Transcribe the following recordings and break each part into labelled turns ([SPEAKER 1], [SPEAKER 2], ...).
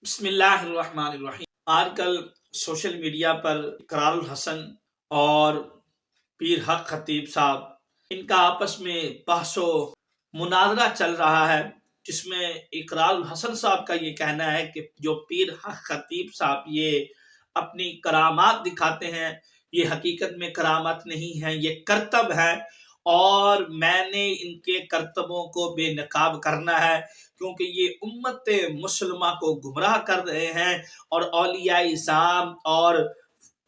[SPEAKER 1] بسم اللہ الرحمن الرحیم۔ آج کل سوشل میڈیا پر اقرار الحسن اور پیر حق خطیب صاحب ان کا آپس میں بحث و مناظرہ چل رہا ہے، جس میں اقرار الحسن صاحب کا یہ کہنا ہے کہ جو پیر حق خطیب صاحب یہ اپنی کرامات دکھاتے ہیں، یہ حقیقت میں کرامات نہیں ہیں، یہ کرتب ہے، اور میں نے ان کے کرتبوں کو بے نقاب کرنا ہے، کیونکہ یہ امت مسلمہ کو گمراہ کر رہے ہیں، اور اولیاء اعظام اور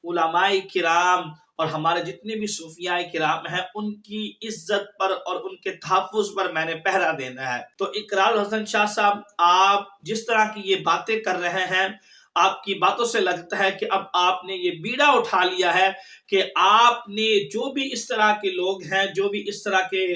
[SPEAKER 1] علماء کرام اور ہمارے جتنے بھی صوفیاء کرام ہیں ان کی عزت پر اور ان کے تحفظ پر میں نے پہرا دینا ہے۔ تو اقرار الحسن شاہ صاحب، آپ جس طرح کی یہ باتیں کر رہے ہیں، آپ کی باتوں سے لگتا ہے کہ اب آپ نے یہ بیڑا اٹھا لیا ہے کہ آپ نے جو بھی اس طرح کے لوگ ہیں، جو بھی اس طرح کے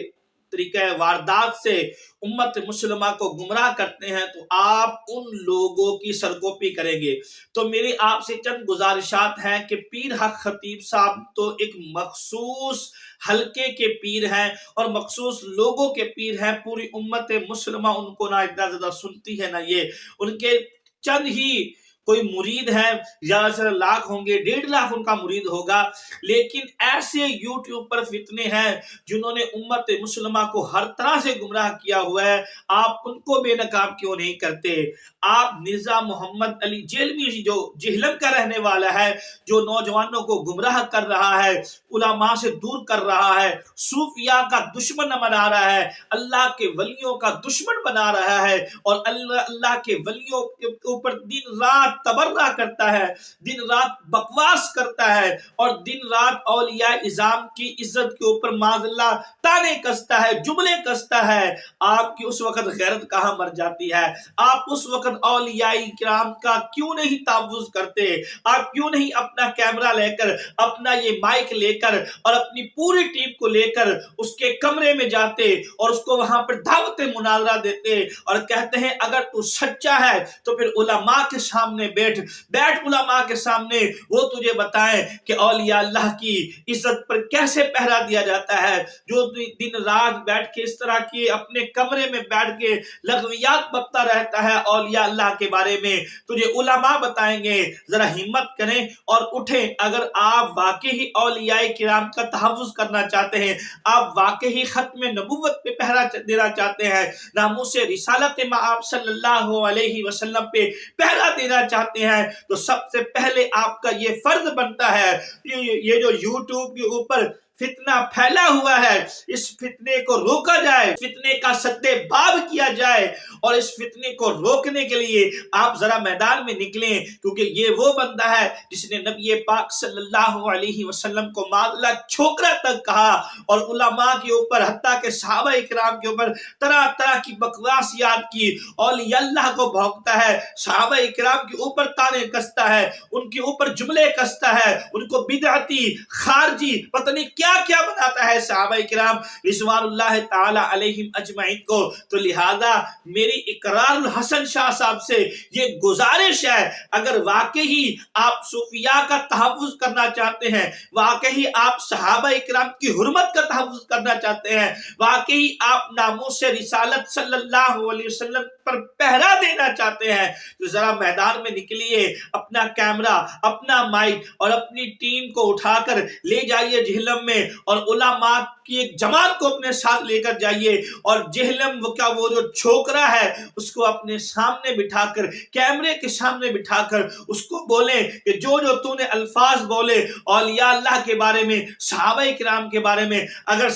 [SPEAKER 1] طریقہ واردات سے امت مسلمہ کو گمراہ کرتے ہیں، تو آپ ان لوگوں کی سرکوپی کریں گے۔ تو میری آپ سے چند گزارشات ہیں کہ پیر حق خطیب صاحب تو ایک مخصوص حلقے کے پیر ہیں اور مخصوص لوگوں کے پیر ہیں، پوری امت مسلمہ ان کو نہ اتنا زیادہ سنتی ہے، نہ یہ ان کے چند ہی کوئی مرید ہے، زیادہ سے لاکھ ہوں گے، 1.5 لاکھ ان کا مرید ہوگا، لیکن ایسے یوٹیوب پر فتنے ہیں جنہوں نے امت مسلمہ کو ہر طرح سے گمراہ کیا ہوا ہے، آپ ان کو بے نقاب کیوں نہیں کرتے؟ آپ مرزا محمد علی جیلوی جو جہلم کا رہنے والا ہے، جو نوجوانوں کو گمراہ کر رہا ہے، علماء سے دور کر رہا ہے، صوفیاء کا دشمن بنا رہا ہے، اللہ کے ولیوں کا دشمن بنا رہا ہے، اور اللہ کے ولیوں کے اوپر دن رات تبرہ کرتا ہے، دن رات بکواس کرتا ہے، اور دن رات اولیاء اعظام کی عزت کے اوپر معاذ اللہ تانے کستا ہے، جملے کستا ہے۔ آپ کی اس وقت غیرت کہاں مر جاتی ہے؟ آپ اس وقت اولیاء کرام کا کیوں نہیں تحفظ کرتے؟ آپ کیوں نہیں اپنا کیمرہ لے کر، اپنا یہ مائک لے کر اور اپنی پوری ٹیم کو لے کر اس کے کمرے میں جاتے اور اس کو وہاں پر دعوت مناظرہ دیتے اور کہتے ہیں اگر تو سچا ہے تو پھر علماء کے سامنے بیٹھ علماء کے سامنے، وہ تجھے بتائیں کہ اولیاء اللہ کی عزت پر کیسے پہرا دیا جاتا ہے۔ جو دن رات بیٹھ کے اس طرح کی اپنے کمرے میں بیٹھ کے لغویات بکتا رہتا ہے اولیاء اللہ کے بارے میں، تجھے علماء بتائیں گے۔ ذرا ہمت کریں اور اٹھیں۔ اگر آپ واقعی اولیاء کرام کا تحفظ کرنا چاہتے ہیں، آپ واقعی ختم نبوت پہ پہرا دینا چاہتے ہیں، ناموس رسالت آپ صلی اللہ علیہ وسلم پہ پہرا دینا چاہتے ہیں، تو سب سے پہلے آپ کا یہ فرض بنتا ہے، یہ جو یوٹیوب کے اوپر فتنہ پھیلا ہوا ہے، اس فتنے کو روکا جائے، فتنے کا سد باب کیا جائے، اور اس فتنے کو روکنے کے لیے آپ ذرا میدان میں نکلیں، کیونکہ یہ وہ بندہ ہے جس نے نبی پاک صلی اللہ علیہ وسلم کو معاملہ چھوکرا تک کہا، اور علماء کے اوپر، حتیٰ کہ صحابہ اکرام کے اوپر طرح طرح کی بکواس یاد کی، اولیاء اللہ کو بھونکتا ہے، صحابہ اکرام کے اوپر تانے کستا ہے، ان کے اوپر جملے کستا ہے، ان کو بدعتی، خارجی، پتہ نہیں کیا کیا بناتا ہے صحابہ کرام رضوان اللہ تعالی علیہم اجمعین کو۔ تو لہذا میری اقرار الحسن شاہ صاحب سے یہ گزارش ہے، اگر واقعی آپ صوفیاء کا تحفظ کرنا چاہتے ہیں، واقعی آپ صحابہ کرام کی حرمت کا تحفظ کرنا چاہتے ہیں، واقعی آپ ناموس رسالت صلی اللہ علیہ وسلم پر پہرا دینا چاہتے ہیں، تو ذرا میدان میں نکلیے، اپنا کیمرہ، اپنا مائک اور اپنی ٹیم کو اٹھا کر لے جائیے جہلم میں، اور علماء کی ایک جماعت کو اپنے ساتھ لے کر جائیے، اور جہلم کا وہ جو چھوکرا ہے اس کو اپنے سامنے بٹھا کر، کیمرے کے سامنے بٹھا کر اس کو بولیں کہ جو تو نے الفاظ بولے اولیاء اللہ کے بارے میں، صحابہ کرام کے بارے میں، اگر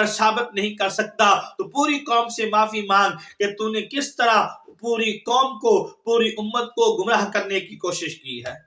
[SPEAKER 1] ثابت نہیں کر سکتا تو پوری قوم سے معافی مانگ کہ تو نے کس طرح پوری قوم کو، پوری امت کو گمراہ کرنے کی کوشش کی ہے۔